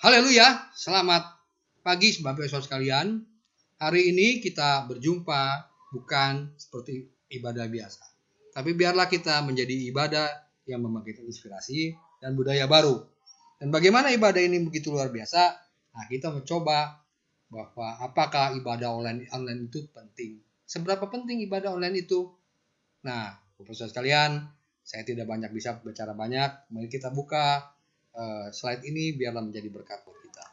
Haleluya, selamat pagi Bapak Ibu sekalian. Hari ini kita berjumpa bukan seperti ibadah biasa. Tapi biarlah kita menjadi ibadah yang membangkitkan inspirasi dan budaya baru. Dan bagaimana ibadah ini begitu luar biasa? Nah, kita mencoba bahwa apakah ibadah online itu penting. Seberapa penting ibadah online itu? Nah, Bapak Ibu sekalian, saya tidak bisa bicara banyak. Mari kita buka slide ini biarlah menjadi berkat buat kita.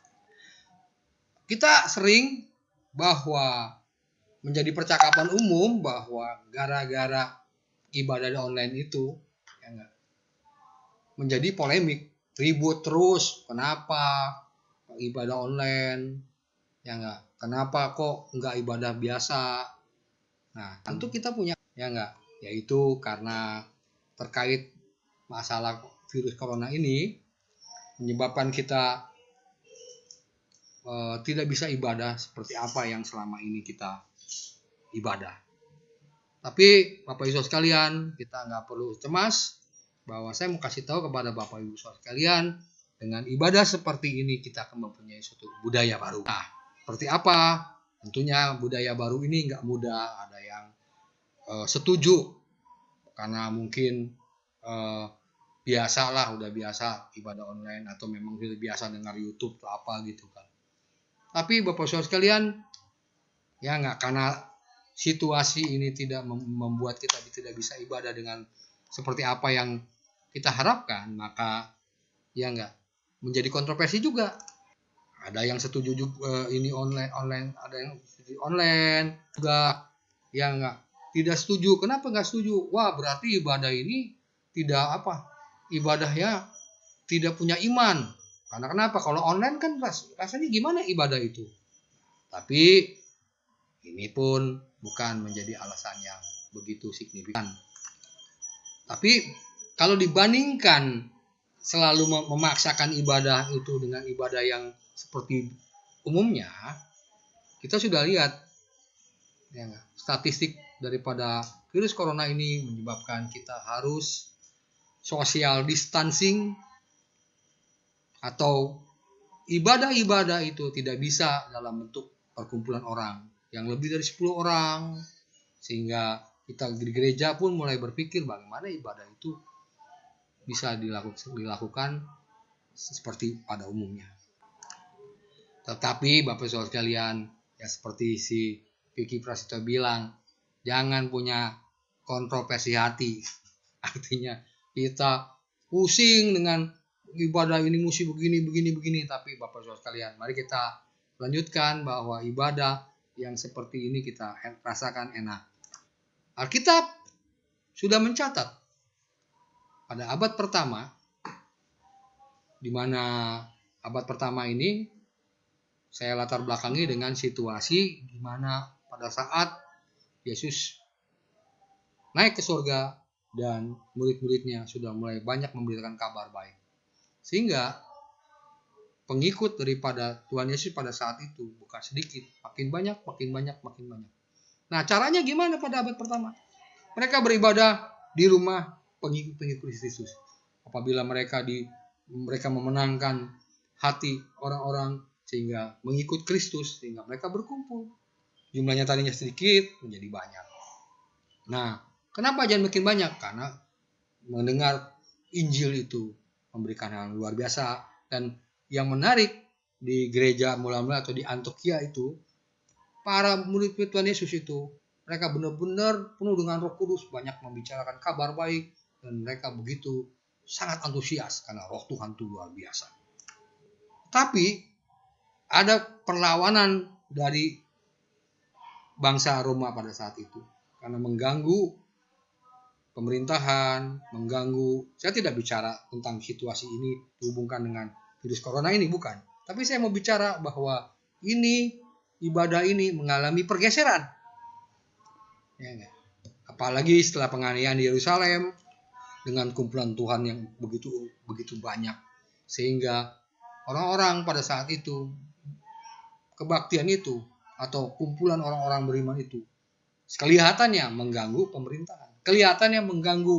Kita sering bahwa menjadi percakapan umum bahwa gara-gara ibadah online itu menjadi polemik, ribut terus. Kenapa ibadah online? Kenapa kok enggak ibadah biasa? Nah, tentu kita punya yaitu karena terkait masalah virus corona ini menyebabkan kita tidak bisa ibadah seperti apa yang selama ini kita ibadah. Tapi Bapak Ibu sekalian, kita nggak perlu cemas bahwa saya mau kasih tahu kepada Bapak Ibu sekalian, dengan ibadah seperti ini kita akan mempunyai suatu budaya baru. Nah, seperti apa? Tentunya budaya baru ini nggak mudah. Ada yang setuju karena mungkin udah biasa ibadah online atau memang sudah biasa dengar YouTube atau apa gitu kan. Tapi Bapak Saudara sekalian, karena situasi ini tidak membuat kita tidak bisa ibadah dengan seperti apa yang kita harapkan, maka menjadi kontroversi juga. Ada yang setuju juga ini online, ada yang setuju online juga tidak setuju. Kenapa nggak setuju? Wah, berarti ibadah ini ibadahnya tidak punya iman. Karena kenapa? Kalau online kan rasanya gimana ibadah itu? Tapi ini pun bukan menjadi alasan yang begitu signifikan. Tapi kalau dibandingkan selalu memaksakan ibadah itu dengan ibadah yang seperti umumnya, kita sudah lihat statistik daripada virus corona ini menyebabkan kita harus social distancing atau ibadah-ibadah itu tidak bisa dalam bentuk perkumpulan orang yang lebih dari 10 orang, sehingga kita di gereja pun mulai berpikir bagaimana ibadah itu bisa dilakukan seperti pada umumnya. Tetapi Bapak Saudara sekalian, seperti si Vicky Prasetyo bilang, jangan punya kontroversi hati. Artinya kita pusing dengan ibadah ini mesti begini. Tapi Bapak Saudara sekalian, mari kita lanjutkan bahwa ibadah yang seperti ini kita rasakan enak. Alkitab sudah mencatat pada abad pertama, di mana abad pertama ini saya latar belakangi dengan situasi di mana pada saat Yesus naik ke surga dan murid-muridnya sudah mulai banyak memberitakan kabar baik. Sehingga pengikut daripada Tuhan Yesus pada saat itu bukan sedikit, makin banyak. Nah, caranya gimana pada abad pertama? Mereka beribadah di rumah pengikut Kristus. Apabila mereka memenangkan hati orang-orang sehingga mengikut Kristus, sehingga mereka berkumpul. Jumlahnya tadinya sedikit menjadi banyak. Nah, kenapa jangan makin banyak? Karena mendengar Injil itu memberikan hal luar biasa. Dan yang menarik di gereja mula-mula atau di Antioquia itu, para murid Tuhan Yesus itu, mereka benar-benar penuh dengan Roh Kudus, banyak membicarakan kabar baik, dan mereka begitu sangat antusias karena Roh Tuhan itu luar biasa. Tapi ada perlawanan dari bangsa Roma pada saat itu karena mengganggu pemerintahan, saya tidak bicara tentang situasi ini dihubungkan dengan virus corona ini, bukan. Tapi saya mau bicara bahwa ibadah ini mengalami pergeseran. Apalagi setelah penganiayaan di Yerusalem dengan kumpulan Tuhan yang begitu banyak, sehingga orang-orang pada saat itu, kebaktian itu atau kumpulan orang-orang beriman itu kelihatannya mengganggu pemerintahan, kelihatannya mengganggu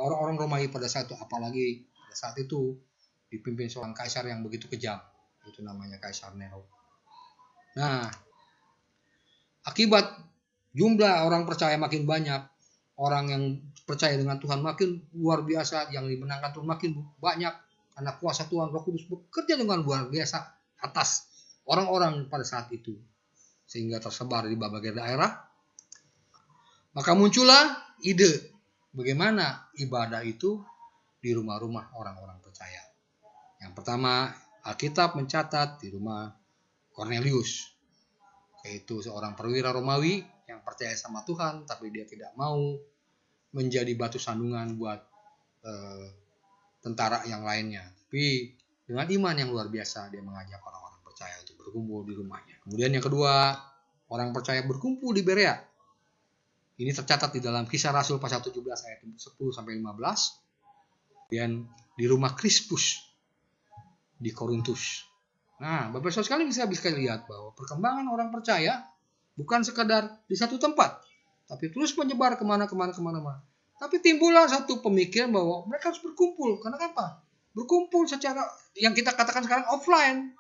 orang-orang Romawi pada saat itu. Apalagi pada saat itu dipimpin seorang kaisar yang begitu kejam. Itu namanya Kaisar Nero. Nah, akibat jumlah orang percaya makin banyak, orang yang percaya dengan Tuhan makin luar biasa, yang dimenangkan Tuhan makin banyak, karena kuasa Tuhan Roh Kudus bekerja dengan luar biasa atas orang-orang pada saat itu, sehingga tersebar di berbagai daerah. Maka muncullah ide bagaimana ibadah itu di rumah-rumah orang-orang percaya. Yang pertama, Alkitab mencatat di rumah Cornelius, yaitu seorang perwira Romawi yang percaya sama Tuhan, tapi dia tidak mau menjadi batu sandungan buat tentara yang lainnya. Tapi dengan iman yang luar biasa, dia mengajak orang-orang percaya untuk berkumpul di rumahnya. Kemudian yang kedua, orang percaya berkumpul di Berea. Ini tercatat di dalam Kisah Rasul pasal 17 ayat 10-15. Kemudian di rumah Krispus di Korintus. Nah, Bapak Saudara sekalian bisa lihat bahwa perkembangan orang percaya bukan sekadar di satu tempat, tapi terus menyebar kemana. Tapi timbullah satu pemikiran bahwa mereka harus berkumpul. Karena apa? Berkumpul secara yang kita katakan sekarang offline.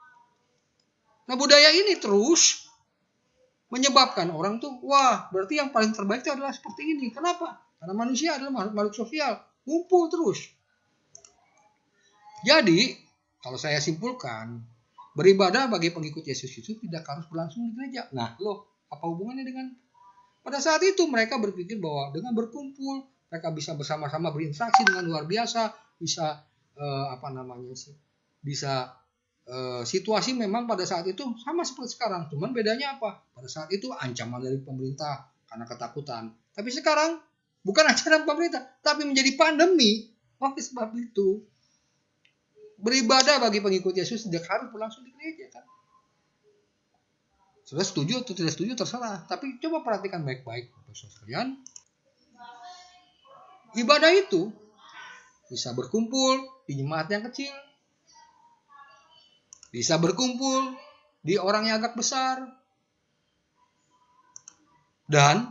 Nah, budaya ini terus menyebabkan orang tuh, wah, berarti yang paling terbaik itu adalah seperti ini. Kenapa? Karena manusia adalah makhluk sosial, kumpul terus. Jadi, kalau saya simpulkan, beribadah bagi pengikut Yesus itu tidak harus berlangsung di gereja. Nah, apa hubungannya dengan pada saat itu mereka berpikir bahwa dengan berkumpul mereka bisa bersama-sama berinteraksi dengan luar biasa, bisa situasi memang pada saat itu sama seperti sekarang. Cuman bedanya apa? Pada saat itu ancaman dari pemerintah karena ketakutan. Tapi sekarang bukan ancaman pemerintah, tapi menjadi pandemi. Oleh sebab itu beribadah bagi pengikut Yesus tidak harus berlangsung di gereja, kan? Sudah setuju atau tidak setuju terserah. Tapi coba perhatikan baik-baik, Bapak sekalian. Ibadah itu bisa berkumpul di jemaat yang kecil, bisa berkumpul di orang yang agak besar, dan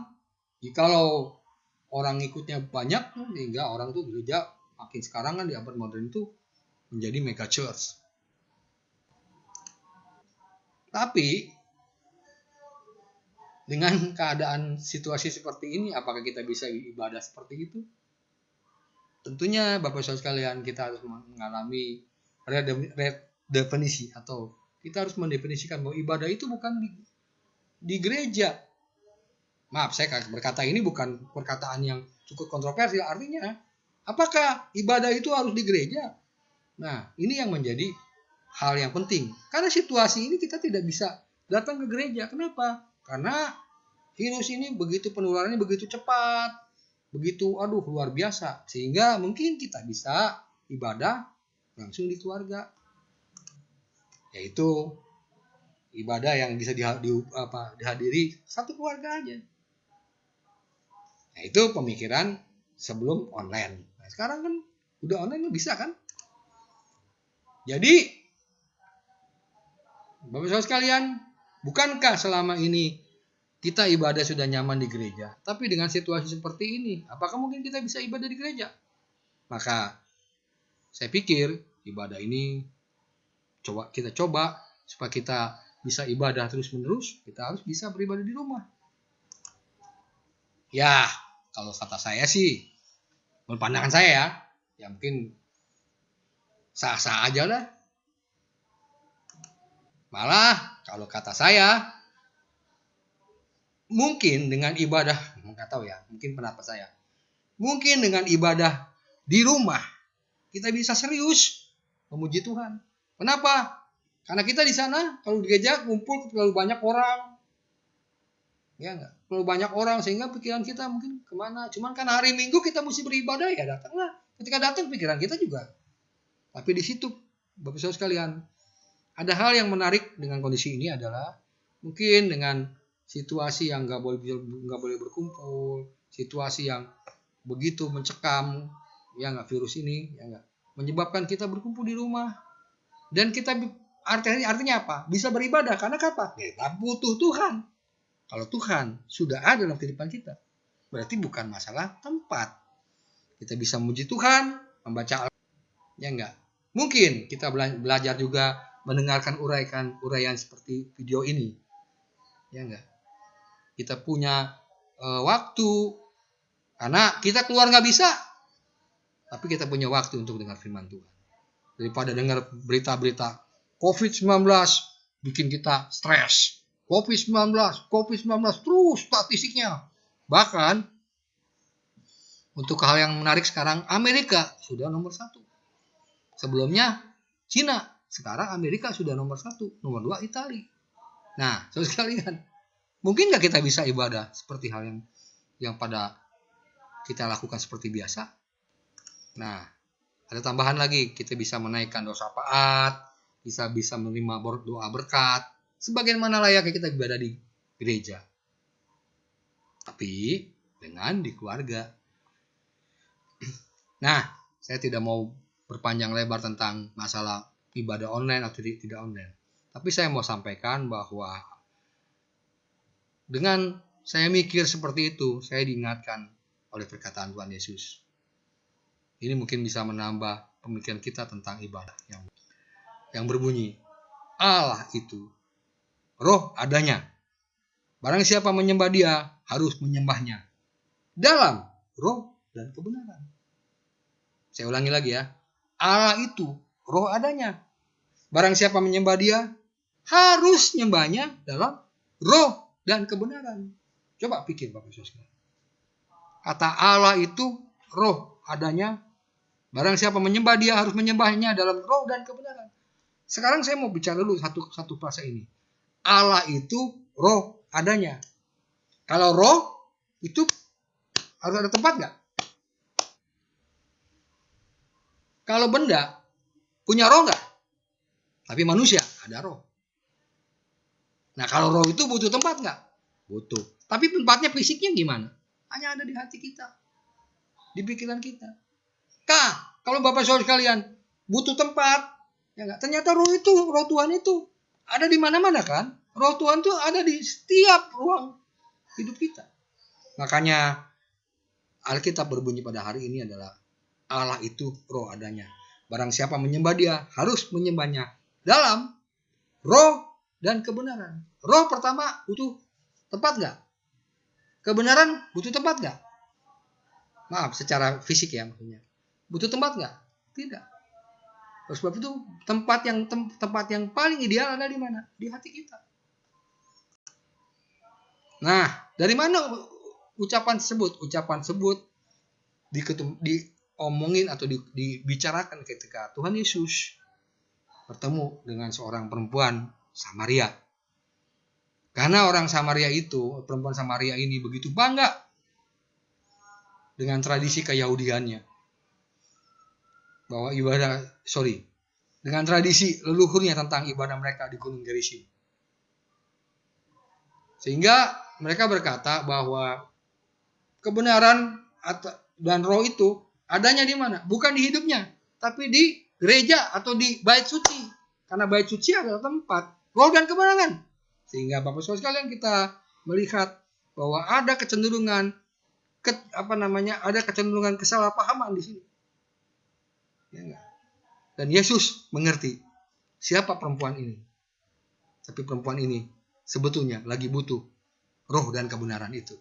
jikalau orang ikutnya banyak, sehingga orang tuh gereja makin sekarang kan di abad modern itu menjadi mega church. Tapi dengan keadaan situasi seperti ini, apakah kita bisa ibadah seperti itu? Tentunya Bapak Saudara sekalian, kita harus mengalami redefinisi, atau kita harus mendefinisikan bahwa ibadah itu bukan di gereja. Maaf, saya berkata ini bukan perkataan yang cukup kontroversial. Artinya, apakah ibadah itu harus di gereja? Nah, ini yang menjadi hal yang penting. Karena situasi ini kita tidak bisa datang ke gereja. Kenapa? Karena virus ini begitu penularannya begitu cepat, begitu luar biasa. Sehingga mungkin kita bisa ibadah langsung di keluarga. Yaitu ibadah yang bisa dihadiri satu keluarga aja. Nah, itu pemikiran sebelum online. Nah, sekarang kan udah online bisa kan? Jadi, Bapak Saudara sekalian, bukankah selama ini kita ibadah sudah nyaman di gereja? Tapi dengan situasi seperti ini, apakah mungkin kita bisa ibadah di gereja? Maka, saya pikir ibadah ini kita coba supaya kita bisa ibadah terus-menerus, kita harus bisa beribadah di rumah. Ya, kalau kata saya sih, menurut pandangan saya ya mungkin sah-sah aja lah. Malah kalau kata saya, mungkin dengan ibadah, nggak tahu ya, mungkin pendapat saya, mungkin dengan ibadah di rumah kita bisa serius memuji Tuhan. Kenapa? Karena kita di sana kalau di gereja kumpul terlalu banyak orang, ya nggak, terlalu banyak orang sehingga pikiran kita mungkin kemana. Cuman kan hari Minggu kita mesti beribadah, ya datanglah. Ketika datang pikiran kita juga. Tapi di situ, Bapak Saudara sekalian, ada hal yang menarik dengan kondisi ini adalah mungkin dengan situasi yang nggak boleh berkumpul, situasi yang begitu mencekam, ya nggak, virus ini, ya nggak, menyebabkan kita berkumpul di rumah, dan kita artinya apa? Bisa beribadah karena apa? Kita butuh Tuhan. Kalau Tuhan sudah ada dalam kehidupan kita, berarti bukan masalah tempat. Kita bisa memuji Tuhan, membaca, ya enggak. Mungkin kita belajar juga mendengarkan uraian seperti video ini. Ya enggak? Kita punya waktu, karena kita keluar nggak bisa, tapi kita punya waktu untuk dengar firman Tuhan. Daripada dengar berita-berita COVID-19 bikin kita stres. COVID-19 terus statistiknya. Bahkan untuk hal yang menarik sekarang, Amerika sudah nomor 1. Sebelumnya Cina, sekarang Amerika sudah nomor 1. Nomor 2 Italia. Nah, saudara sekalian, mungkin nggak kita bisa ibadah seperti hal yang pada kita lakukan seperti biasa? Nah, ada tambahan lagi, kita bisa menaikkan doa syafaat, bisa menerima doa berkat, sebagaimana layaknya kita ibadah di gereja. Tapi dengan di keluarga. Nah, saya tidak mau berpanjang lebar tentang masalah ibadah online atau tidak online. Tapi saya mau sampaikan bahwa dengan saya mikir seperti itu, saya diingatkan oleh perkataan Tuhan Yesus. Ini mungkin bisa menambah pemikiran kita tentang ibadah yang berbunyi, Allah itu roh adanya. Barang siapa menyembah dia, harus menyembahnya dalam roh dan kebenaran. Saya ulangi lagi ya. Allah itu roh adanya. Barang siapa menyembah dia, harus nyembahnya dalam roh dan kebenaran. Coba pikir Bapak Saudara. Kata Allah itu roh adanya. Barang siapa menyembah dia, harus menyembahnya dalam roh dan kebenaran. Sekarang saya mau bicara dulu satu frasa ini. Allah itu roh adanya. Kalau roh itu harus ada tempat nggak? Kalau benda punya roh nggak? Tapi manusia ada roh. Nah, kalau roh itu butuh tempat nggak? Butuh. Tapi tempatnya fisiknya gimana? Hanya ada di hati kita, di pikiran kita. Kalau Bapak Saudara sekalian butuh tempat, ya nggak? Ternyata roh Tuhan itu ada di mana-mana kan? Roh Tuhan itu ada di setiap ruang hidup kita. Makanya Alkitab berbunyi pada hari ini adalah Allah itu roh adanya. Barang siapa menyembah dia, harus menyembahnya dalam roh dan kebenaran. Roh pertama butuh tempat nggak? Kebenaran butuh tempat nggak? Maaf, secara fisik ya maksudnya. Butuh tempat nggak? Tidak. Oleh sebab itu tempat yang paling ideal ada di mana? Di hati kita. Nah, dari mana ucapan tersebut? Ucapan tersebut diomongin atau dibicarakan ketika Tuhan Yesus bertemu dengan seorang perempuan Samaria. Karena orang Samaria itu, perempuan Samaria ini begitu bangga dengan tradisi keyahudiannya. Dengan tradisi leluhurnya tentang ibadah mereka di Gunung Gerizim. Sehingga mereka berkata bahwa kebenaran dan roh itu adanya di mana? Bukan di hidupnya, tapi di gereja atau di bait suci. Karena bait suci adalah tempat roh dan kebenaran. Sehingga Bapak Saudara sekalian kita melihat bahwa ada kecenderungan ada kecenderungan kesalahpahaman di sini. Ya, dan Yesus mengerti siapa perempuan ini. Tapi perempuan ini sebetulnya lagi butuh roh dan kebenaran itu.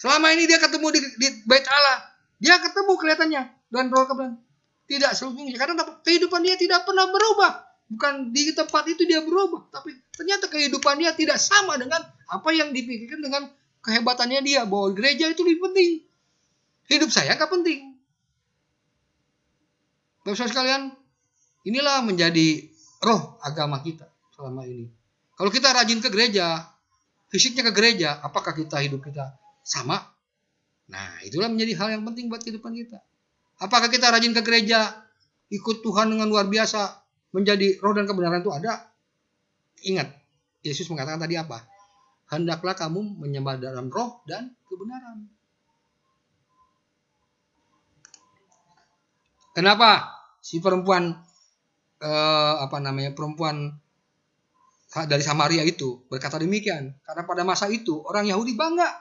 Selama ini dia ketemu di bait Allah, dia ketemu kelihatannya dan roh kebenaran. Tidak seluruhnya, karena kehidupan dia tidak pernah berubah. Bukan di tempat itu dia berubah, tapi ternyata kehidupan dia tidak sama dengan apa yang dipikirkan dengan kehebatannya dia, bahwa gereja itu lebih penting. Hidup saya nggak penting. Bapak sekalian, inilah menjadi roh agama kita selama ini. Kalau kita rajin ke gereja, fisiknya ke gereja, apakah hidup kita sama? Nah, itulah menjadi hal yang penting buat kehidupan kita. Apakah kita rajin ke gereja, ikut Tuhan dengan luar biasa, menjadi roh dan kebenaran itu ada? Ingat, Yesus mengatakan tadi apa? Hendaklah kamu menyembah dalam roh dan kebenaran. Kenapa si perempuan perempuan dari Samaria itu berkata demikian? Karena pada masa itu orang Yahudi bangga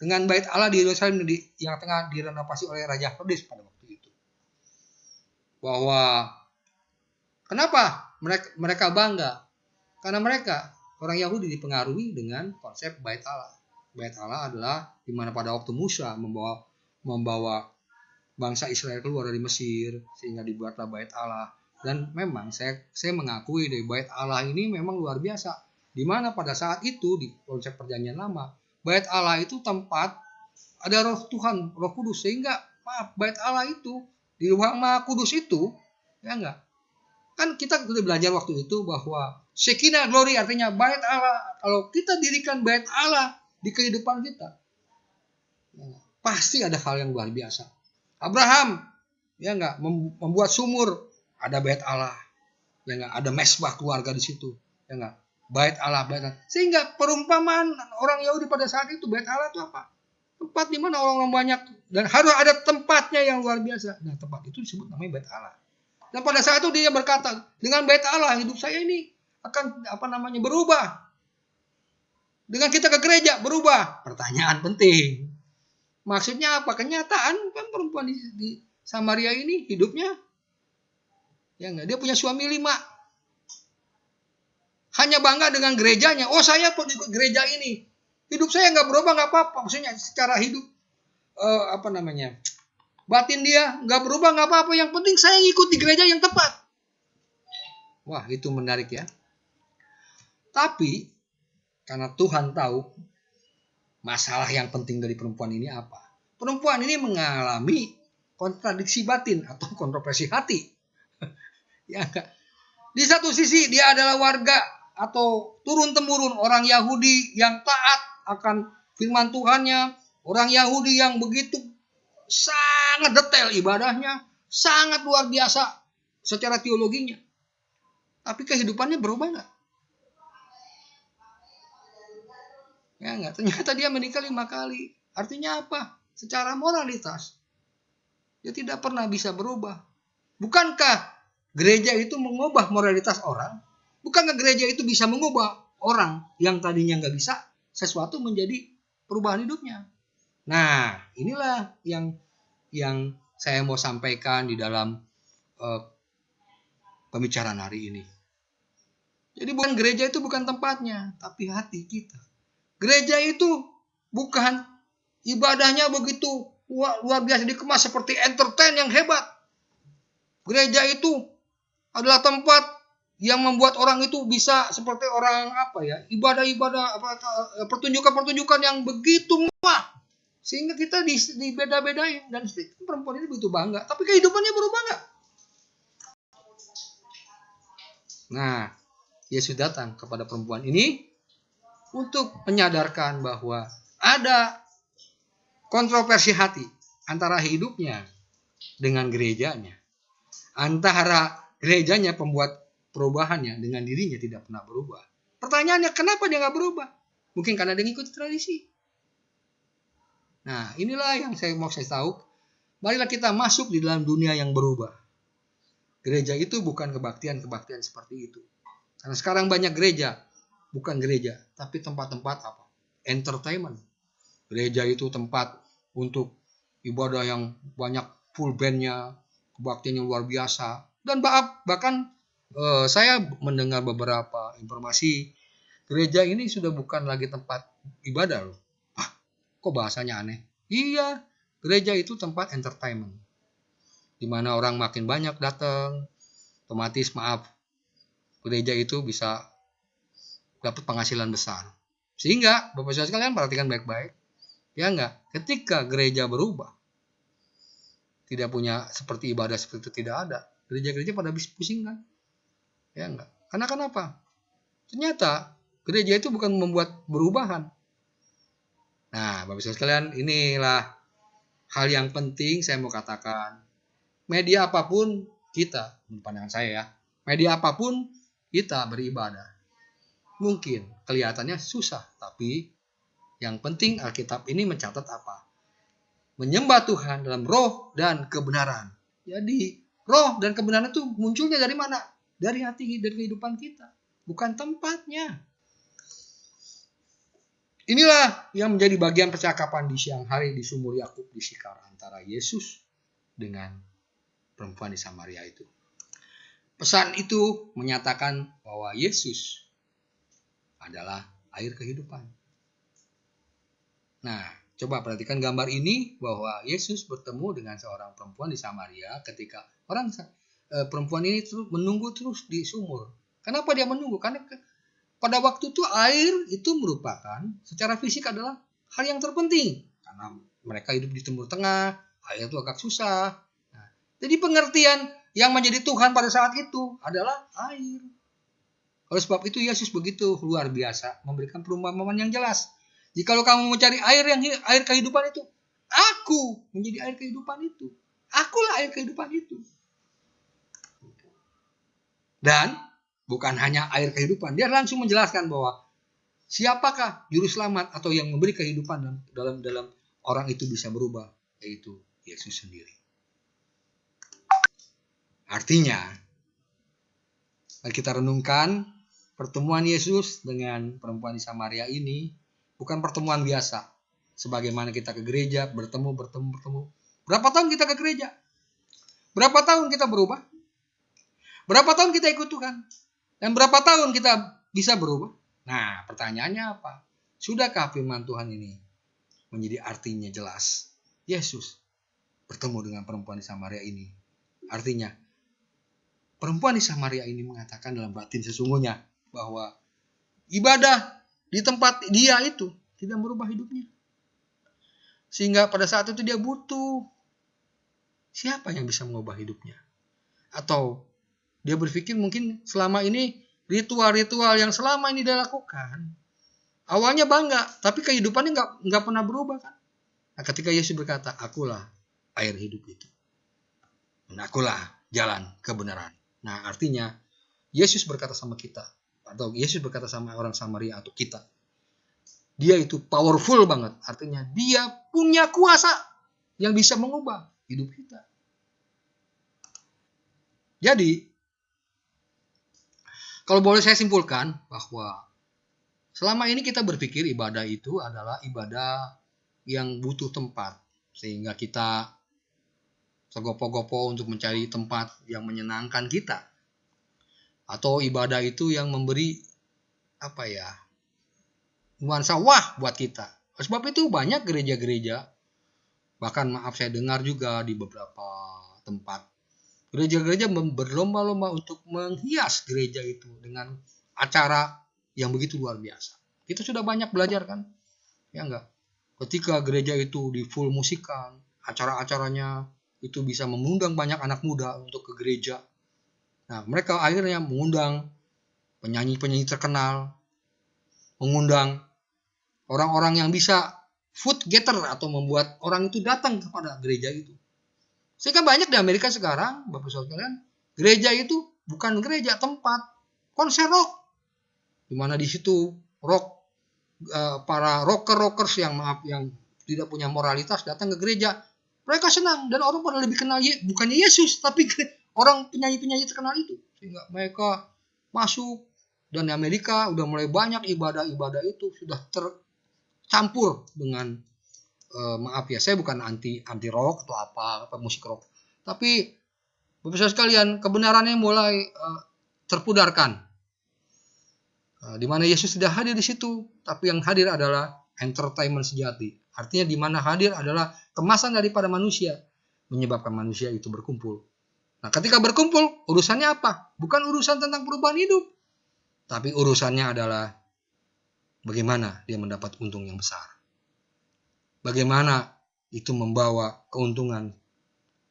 dengan bait Allah di Yerusalem yang tengah direnovasi oleh Raja Herodes pada waktu itu. bahwa kenapa mereka bangga? Karena mereka orang Yahudi dipengaruhi dengan konsep Bait Allah. Bait Allah adalah di mana pada waktu Musa membawa bangsa Israel keluar dari Mesir sehingga dibuatlah Bait Allah. Dan memang saya mengakui dari Bait Allah ini memang luar biasa. Di mana pada saat itu di konsep Perjanjian Lama, Bait Allah itu tempat ada Roh Tuhan, Roh Kudus, sehingga Bait Allah itu di ruang Maha Kudus itu, ya enggak? Kan kita sudah belajar waktu itu bahwa Shekinah glory artinya Bait Allah. Kalau kita dirikan Bait Allah di kehidupan kita, ya, pasti ada hal yang luar biasa. Abraham, ya enggak, membuat sumur, ada Bait Allah, ya enggak, ada mesbah keluarga di situ, ya enggak, Bait Allah, Bait Allah. Sehingga perumpamaan orang Yahudi pada saat itu Bait Allah itu apa? Tempat di mana orang-orang banyak dan harus ada tempatnya yang luar biasa. Nah, tempat itu disebut namanya Bait Allah. Dan pada saat itu dia berkata, dengan Bait Allah hidup saya ini akan berubah. Dengan kita ke gereja berubah. Pertanyaan penting. Maksudnya apa? Kenyataan kan perempuan di Samaria ini hidupnya, ya enggak, dia punya suami 5. Hanya bangga dengan gerejanya. Oh, saya ikut gereja ini. Hidup saya nggak berubah, nggak apa-apa. Maksudnya secara hidup batin dia nggak berubah, nggak apa-apa. Yang penting saya ngikut di gereja yang tepat. Wah, itu menarik ya. Tapi karena Tuhan tahu masalah yang penting dari perempuan ini apa? Perempuan ini mengalami kontradiksi batin atau kontroversi hati. Ya enggak? Di satu sisi dia adalah warga atau turun-temurun orang Yahudi yang taat akan firman Tuhannya, orang Yahudi yang begitu sangat detail ibadahnya, sangat luar biasa secara teologinya. Tapi kehidupannya berubah enggak? Ya enggak, ternyata dia menikah 5 kali. Artinya apa? Secara moralitas dia tidak pernah bisa berubah. Bukankah gereja itu mengubah moralitas orang? Bukankah gereja itu bisa mengubah orang yang tadinya nggak bisa sesuatu menjadi perubahan hidupnya? Nah, inilah yang saya mau sampaikan di dalam pembicaraan hari ini. Jadi bukan gereja itu bukan tempatnya, tapi hati kita. Gereja itu bukan ibadahnya begitu luar biasa dikemas seperti entertain yang hebat. Gereja itu adalah tempat yang membuat orang itu bisa seperti orang ibadah-ibadah pertunjukan-pertunjukan yang begitu mewah sehingga kita dibeda-bedain. Dan perempuan ini begitu bangga, tapi kehidupannya berubah nggak? Nah, Yesus datang kepada perempuan ini untuk menyadarkan bahwa ada kontroversi hati antara hidupnya dengan gerejanya. Antara gerejanya pembuat perubahannya dengan dirinya tidak pernah berubah. Pertanyaannya, kenapa dia nggak berubah? Mungkin karena dia ngikut tradisi. Nah, inilah yang saya tahu. Marilah kita masuk di dalam dunia yang berubah. Gereja itu bukan kebaktian seperti itu. Karena sekarang banyak gereja, bukan gereja, tapi tempat-tempat apa? Entertainment. Gereja itu tempat untuk ibadah yang banyak full bandnya, kebaktian yang luar biasa. Dan bahkan saya mendengar beberapa informasi gereja ini sudah bukan lagi tempat ibadah loh. Kok bahasanya aneh? Iya, gereja itu tempat entertainment. Di mana orang makin banyak datang, otomatis gereja itu bisa dapat penghasilan besar. Sehingga Bapak Saudara sekalian perhatikan baik-baik. Ya enggak, ketika gereja berubah, tidak punya seperti ibadah seperti itu tidak ada. Gereja-gereja pada pusing kan? Ya enggak. Karena kenapa? Ternyata gereja itu bukan membuat perubahan. Nah, Bapak Saudara sekalian, inilah hal yang penting saya mau katakan. Media apapun kita, pandangan saya ya, media apapun kita beribadah. Mungkin kelihatannya susah, tapi yang penting Alkitab ini mencatat apa? Menyembah Tuhan dalam roh dan kebenaran. Jadi roh dan kebenaran itu munculnya dari mana? Dari hati dan kehidupan kita, bukan tempatnya. Inilah yang menjadi bagian percakapan di siang hari di Sumur Yakub di Sikar antara Yesus dengan perempuan di Samaria itu. Pesan itu menyatakan bahwa Yesus adalah air kehidupan. Nah, coba perhatikan gambar ini bahwa Yesus bertemu dengan seorang perempuan di Samaria ketika perempuan ini menunggu terus di sumur. Kenapa dia menunggu? Karena pada waktu itu air itu merupakan secara fisik adalah hal yang terpenting. Karena mereka hidup di Timur Tengah, air itu agak susah. Nah, jadi pengertian yang menjadi Tuhan pada saat itu adalah air. Oleh sebab itu Yesus begitu luar biasa memberikan perumpamaan yang jelas. Jikalau kamu mencari air kehidupan itu, aku menjadi air kehidupan itu. Akulah air kehidupan itu. Dan bukan hanya air kehidupan, dia langsung menjelaskan bahwa siapakah juru selamat atau yang memberi kehidupan dalam orang itu bisa berubah, yaitu Yesus sendiri. Artinya, mari kita renungkan pertemuan Yesus dengan perempuan di Samaria ini bukan pertemuan biasa. Sebagaimana kita ke gereja, bertemu. Berapa tahun kita ke gereja? Berapa tahun kita berubah? Berapa tahun kita ikut Tuhan? Dan berapa tahun kita bisa berubah? Nah, pertanyaannya apa? Sudahkah firman Tuhan ini menjadi artinya jelas? Yesus bertemu dengan perempuan di Samaria ini. Artinya, perempuan di Samaria ini mengatakan dalam batin sesungguhnya bahwa ibadah di tempat dia itu tidak merubah hidupnya. Sehingga pada saat itu dia butuh siapa yang bisa mengubah hidupnya. Atau dia berpikir mungkin selama ini ritual-ritual yang selama ini dia lakukan awalnya bangga, tapi kehidupannya nggak pernah berubah kan. Nah, ketika Yesus berkata, akulah air hidup itu. Dan akulah jalan kebenaran. Nah, artinya Yesus berkata sama kita, atau Yesus berkata sama orang Samaria atau kita, dia itu powerful banget. Artinya dia punya kuasa yang bisa mengubah hidup kita. Jadi, kalau boleh saya simpulkan bahwa selama ini kita berpikir ibadah itu adalah ibadah yang butuh tempat. Sehingga kita segopo-gopo untuk mencari tempat yang menyenangkan kita. Atau ibadah itu yang memberi nuansa wah buat kita. Sebab itu banyak gereja-gereja, bahkan maaf saya dengar juga di beberapa tempat, gereja-gereja berlomba-lomba untuk menghias gereja itu dengan acara yang begitu luar biasa. Kita sudah banyak belajar kan? Ya enggak? Ketika gereja itu di full musikan, acara-acaranya itu bisa mengundang banyak anak muda untuk ke gereja. Nah, mereka akhirnya mengundang penyanyi-penyanyi terkenal, mengundang orang-orang yang bisa food getter atau membuat orang itu datang kepada gereja itu. Sehingga banyak di Amerika sekarang, Bapak Saudara sekalian, gereja itu bukan gereja, tempat konser rock. Di mana di situ para rockers yang tidak punya moralitas datang ke gereja. Mereka senang dan orang pada lebih kenal bukan Yesus tapi orang penyanyi-penyanyi terkenal itu. Sehingga mereka masuk, dan di Amerika udah mulai banyak ibadah-ibadah itu sudah tercampur dengan saya bukan anti rock atau apa musik rock, tapi Bapak Saudara sekalian, kebenarannya mulai terpudarkan. Di mana Yesus tidak hadir di situ, tapi yang hadir adalah entertainment sejati. Artinya di mana hadir adalah kemasan daripada manusia, menyebabkan manusia itu berkumpul. Nah, ketika berkumpul, urusannya apa? Bukan urusan tentang perubahan hidup, tapi urusannya adalah bagaimana dia mendapat untung yang besar. Bagaimana itu membawa keuntungan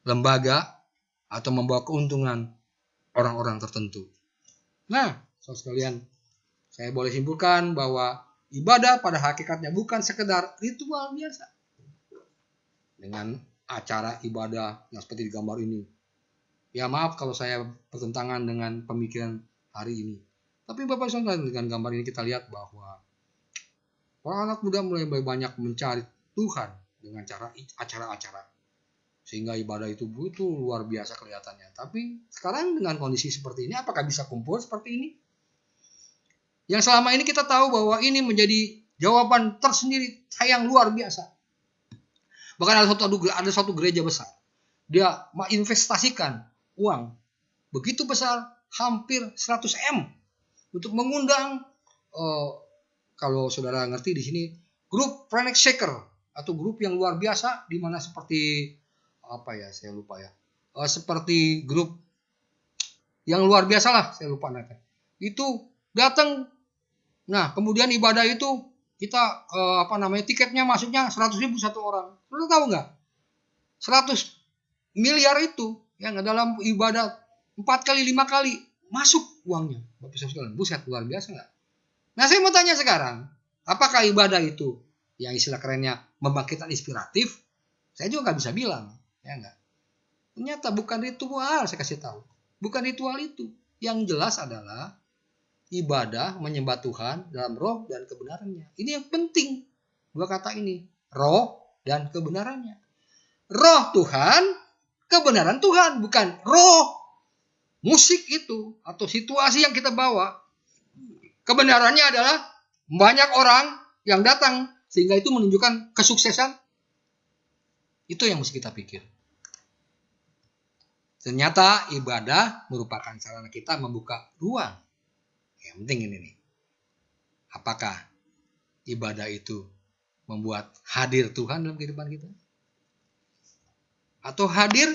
lembaga atau membawa keuntungan orang-orang tertentu. Nah, saudara sekalian, saya boleh simpulkan bahwa ibadah pada hakikatnya bukan sekedar ritual biasa. Dengan acara ibadah yang seperti di gambar ini. Ya maaf kalau saya bertentangan dengan pemikiran hari ini. Tapi Bapak Saudara, dengan gambar ini kita lihat bahwa orang anak muda mulai banyak mencari Tuhan dengan cara acara-acara. Sehingga ibadah itu butuh luar biasa kelihatannya. Tapi sekarang dengan kondisi seperti ini, apakah bisa kumpul seperti ini? Yang selama ini kita tahu bahwa ini menjadi jawaban tersendiri yang luar biasa. Bahkan ada satu gereja besar dia menginvestasikan uang begitu besar, hampir 100 M untuk mengundang kalau saudara ngerti di sini grup Planet Shaker atau grup yang luar biasa, di mana seperti apa ya, saya lupa ya, seperti grup yang luar biasa lah, saya lupa namanya. Itu datang. Nah, kemudian ibadah itu kita tiketnya masuknya 100.000 satu orang. Lu tahu nggak? 100 miliar itu yang dalam ibadah 4 kali 5 kali masuk uangnya. Bapak Ibu sekalian, buset, luar biasa nggak? Nah, saya mau tanya sekarang, apakah ibadah itu yang istilah kerennya membangkitkan inspiratif? Saya juga nggak bisa bilang, ya nggak. Ternyata bukan ritual, saya kasih tahu. Bukan ritual itu. Yang jelas adalah ibadah menyembah Tuhan dalam roh dan kebenarannya. Ini yang penting. Dua kata ini, roh dan kebenarannya. Roh Tuhan, kebenaran Tuhan, bukan roh musik itu atau situasi yang kita bawa. Kebenarannya adalah banyak orang yang datang sehingga itu menunjukkan kesuksesan. Itu yang mesti kita pikir. Ternyata ibadah merupakan sarana kita membuka ruang. Yang penting ini nih. Apakah ibadah itu membuat hadir Tuhan dalam kehidupan kita? Atau hadir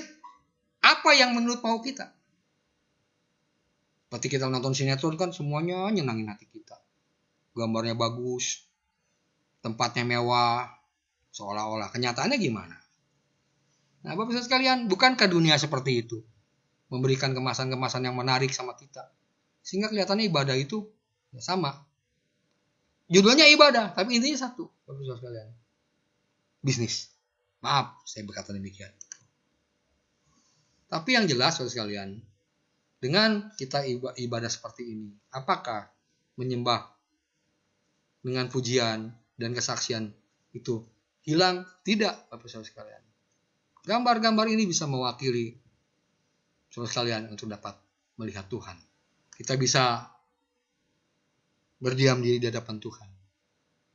apa yang menurut mau kita? Seperti kita nonton sinetron kan semuanya nyenangin hati kita. Gambarnya bagus, tempatnya mewah, seolah-olah. Kenyataannya gimana? Nah, Bapak Ibu sekalian, bukankah dunia seperti itu? Memberikan kemasan-kemasan yang menarik sama kita. Sehingga kelihatannya ibadah itu ya sama. Judulnya ibadah, tapi intinya satu, Bapak Ibu sekalian. Bisnis. Maaf, saya berkata demikian. Tapi yang jelas, Bapak sekalian, dengan kita ibadah seperti ini, apakah menyembah dengan pujian dan kesaksian itu hilang? Tidak, Bapak Ibu sekalian. Gambar-gambar ini bisa mewakili saudara sekalian untuk dapat melihat Tuhan. Kita bisa berdiam diri di hadapan Tuhan.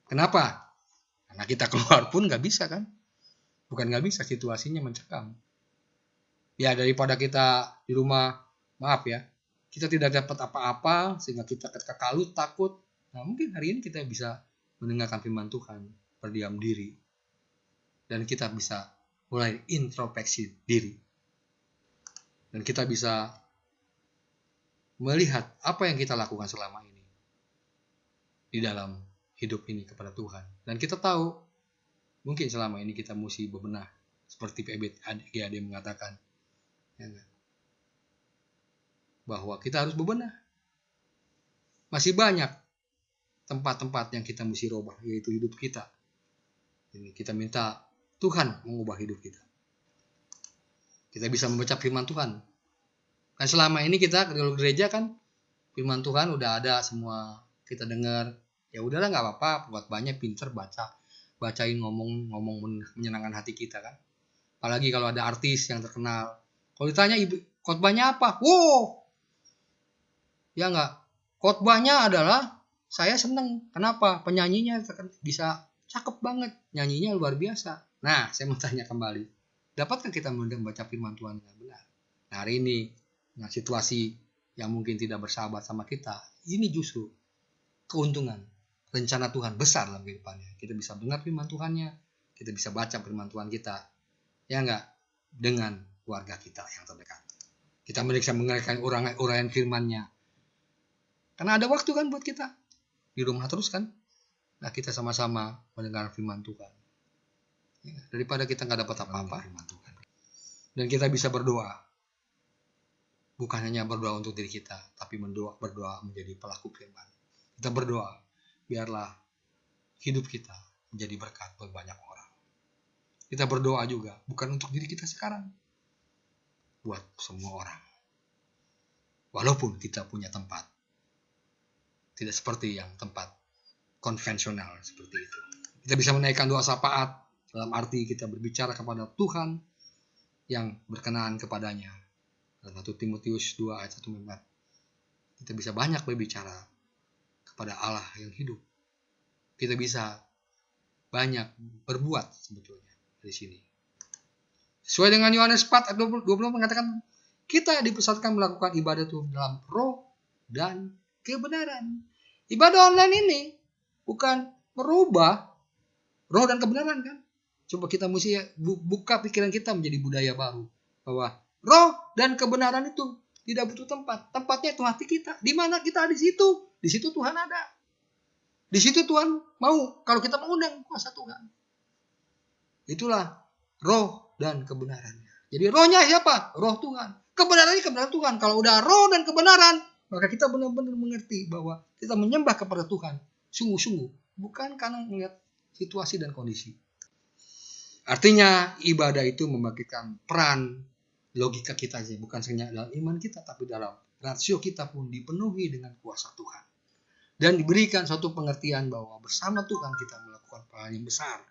Kenapa? Karena kita keluar pun nggak bisa kan? Bukan nggak bisa, situasinya mencekam. Ya daripada kita di rumah, maaf ya, kita tidak dapat apa-apa sehingga kita kekalut, takut. Nah mungkin hari ini kita bisa mendengarkan firman Tuhan, berdiam diri. Dan kita bisa mulai introspeksi diri. Dan kita bisa melihat apa yang kita lakukan selama ini di dalam hidup ini kepada Tuhan. Dan kita tahu mungkin selama ini kita mesti bebenah seperti PBGAD mengatakan ya, bahwa kita harus bebenah. Masih banyak tempat-tempat yang kita mesti rubah, yaitu hidup kita. Ini kita minta Tuhan mengubah hidup kita. Kita bisa membaca firman Tuhan. Kan selama ini kita di gereja kan firman Tuhan udah ada semua, kita dengar. Ya udahlah nggak apa-apa, buat banyak pinter bacain ngomong menyenangkan hati kita kan. Apalagi kalau ada artis yang terkenal. Kalau ditanya khotbahnya apa? Wow. Ya nggak. Khotbahnya adalah saya seneng. Kenapa? Penyanyinya bisa cakep banget, nyanyinya luar biasa. Nah, saya mau tanya kembali, dapatkah kita membaca firman Tuhan dengan benar? Nah, hari ini, situasi yang mungkin tidak bersahabat sama kita, ini justru keuntungan, rencana Tuhan besar dalam kehidupannya. Kita bisa dengar firman Tuhannya, kita bisa baca firman Tuhan kita, ya enggak, dengan keluarga kita yang terdekat. Kita bisa mengerjakan uraian firman-Nya. Karena ada waktu kan buat kita di rumah terus kan. Nah, kita sama-sama mendengar firman Tuhan. Ya, daripada kita nggak dapat apa-apa. Dan kita bisa berdoa. Bukan hanya berdoa untuk diri kita, tapi berdoa menjadi pelaku firman. Kita berdoa, biarlah hidup kita menjadi berkat bagi banyak orang. Kita berdoa juga, bukan untuk diri kita sekarang, buat semua orang. Walaupun kita punya tempat, tidak seperti yang tempat konvensional seperti itu. Kita bisa menaikkan doa syafaat, dalam arti kita berbicara kepada Tuhan yang berkenaan kepadanya. Dalam 1 Timotius 2 ayat 1-4. Kita bisa banyak berbicara kepada Allah yang hidup. Kita bisa banyak berbuat sebetulnya di sini. Sesuai dengan Yohanes 4 ayat 20 mengatakan kita dipersatukan melakukan ibadah itu dalam roh dan kebenaran. Ibadah online ini bukan merubah roh dan kebenaran kan? Coba kita mesti buka pikiran kita menjadi budaya baru. Bahwa roh dan kebenaran itu tidak butuh tempat. Tempatnya itu hati kita. Di mana kita di situ. Di situ Tuhan ada. Di situ Tuhan mau. Kalau kita mengundang kuasa Tuhan. Itulah roh dan kebenarannya. Jadi rohnya siapa? Roh Tuhan. Kebenarannya kebenaran Tuhan. Kalau udah roh dan kebenaran, maka kita benar-benar mengerti bahwa kita menyembah kepada Tuhan. Sungguh-sungguh. Bukan karena melihat situasi dan kondisi. Artinya ibadah itu membangkitkan peran logika kita aja. Bukan hanya dalam iman kita, tapi dalam rasio kita pun dipenuhi dengan kuasa Tuhan. Dan diberikan suatu pengertian bahwa bersama Tuhan kita melakukan peran yang besar.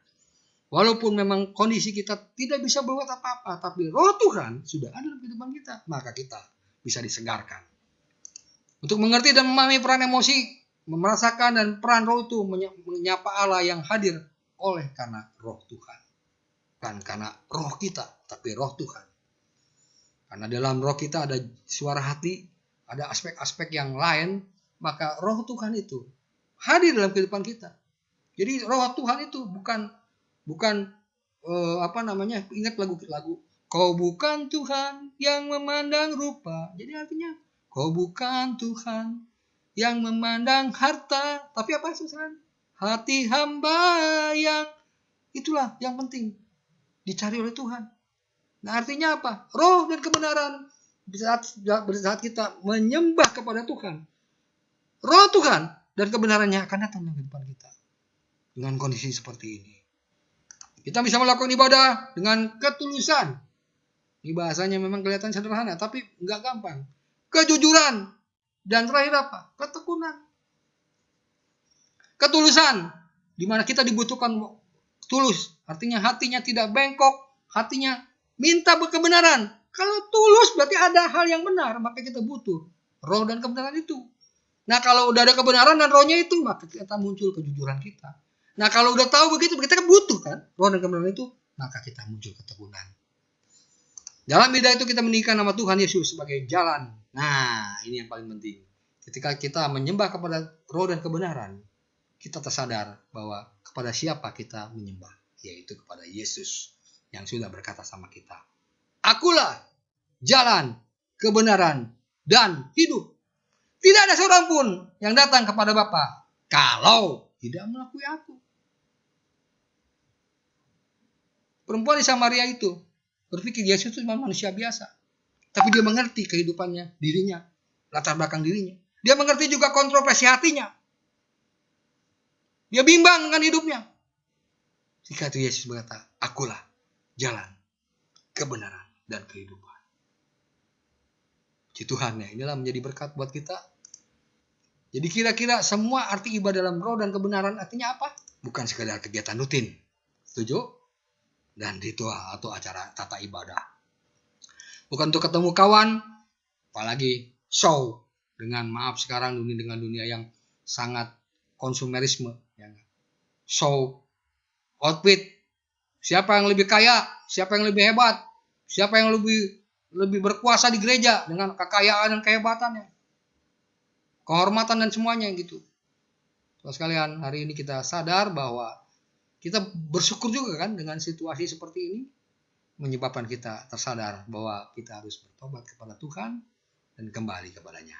Walaupun memang kondisi kita tidak bisa berbuat apa-apa, tapi roh Tuhan sudah ada dalam kehidupan kita, maka kita bisa disegarkan. Untuk mengerti dan memahami peran emosi, merasakan dan peran roh itu menyapa Allah yang hadir oleh karena roh Tuhan. Bukan karena roh kita, tapi roh Tuhan. Karena dalam roh kita ada suara hati, ada aspek-aspek yang lain, maka roh Tuhan itu hadir dalam kehidupan kita. Jadi roh Tuhan itu bukan ingat lagu kau bukan Tuhan yang memandang rupa. Jadi artinya kau bukan Tuhan yang memandang harta, tapi apa susah? Hati hamba yang itulah yang penting dicari oleh Tuhan. Nah artinya apa? Roh dan kebenaran. Saat kita menyembah kepada Tuhan, roh Tuhan dan kebenarannya akan datang dalam kehidupan kita. Dengan kondisi seperti ini, kita bisa melakukan ibadah dengan ketulusan. Ini bahasanya memang kelihatan sederhana, tapi nggak gampang. Kejujuran dan terakhir apa? Ketekunan. Ketulusan, di mana kita dibutuhkan tulus. Artinya hatinya tidak bengkok, hatinya minta kebenaran. Kalau tulus berarti ada hal yang benar, maka kita butuh roh dan kebenaran itu. Nah kalau udah ada kebenaran dan rohnya itu, maka kita muncul kejujuran kita. Nah kalau udah tahu begitu, kita kan butuh kan roh dan kebenaran itu, maka kita muncul ketekunan. Dalam ibadah itu kita meninggikan nama Tuhan Yesus sebagai jalan. Nah ini yang paling penting. Ketika kita menyembah kepada roh dan kebenaran, kita tersadar bahwa kepada siapa kita menyembah, yaitu kepada Yesus yang sudah berkata sama kita, Akulah jalan, kebenaran, dan hidup. Tidak ada seorang pun yang datang kepada Bapa kalau tidak melalui aku. Perempuan di Samaria itu berpikir Yesus itu memang manusia biasa. Tapi dia mengerti kehidupannya, dirinya, latar belakang dirinya. Dia mengerti juga kontroversi hatinya. Dia bimbang dengan hidupnya. Jika itu Yesus berkata, Akulah jalan, kebenaran, dan kehidupan. Puji Tuhan ya, inilah menjadi berkat buat kita. Jadi kira-kira semua arti ibadah dalam roh dan kebenaran artinya apa? Bukan sekedar kegiatan rutin. Setuju? Dan ritual atau acara tata ibadah. Bukan untuk ketemu kawan, apalagi show. Dengan maaf sekarang dengan dunia yang sangat konsumerisme. Show, outfit. Siapa yang lebih kaya? Siapa yang lebih hebat? Siapa yang lebih berkuasa di gereja dengan kekayaan dan kehebatannya? Kehormatan dan semuanya gitu. Terus sekalian, hari ini kita sadar bahwa kita bersyukur juga kan dengan situasi seperti ini. Menyebabkan kita tersadar bahwa kita harus bertobat kepada Tuhan dan kembali kepadanya.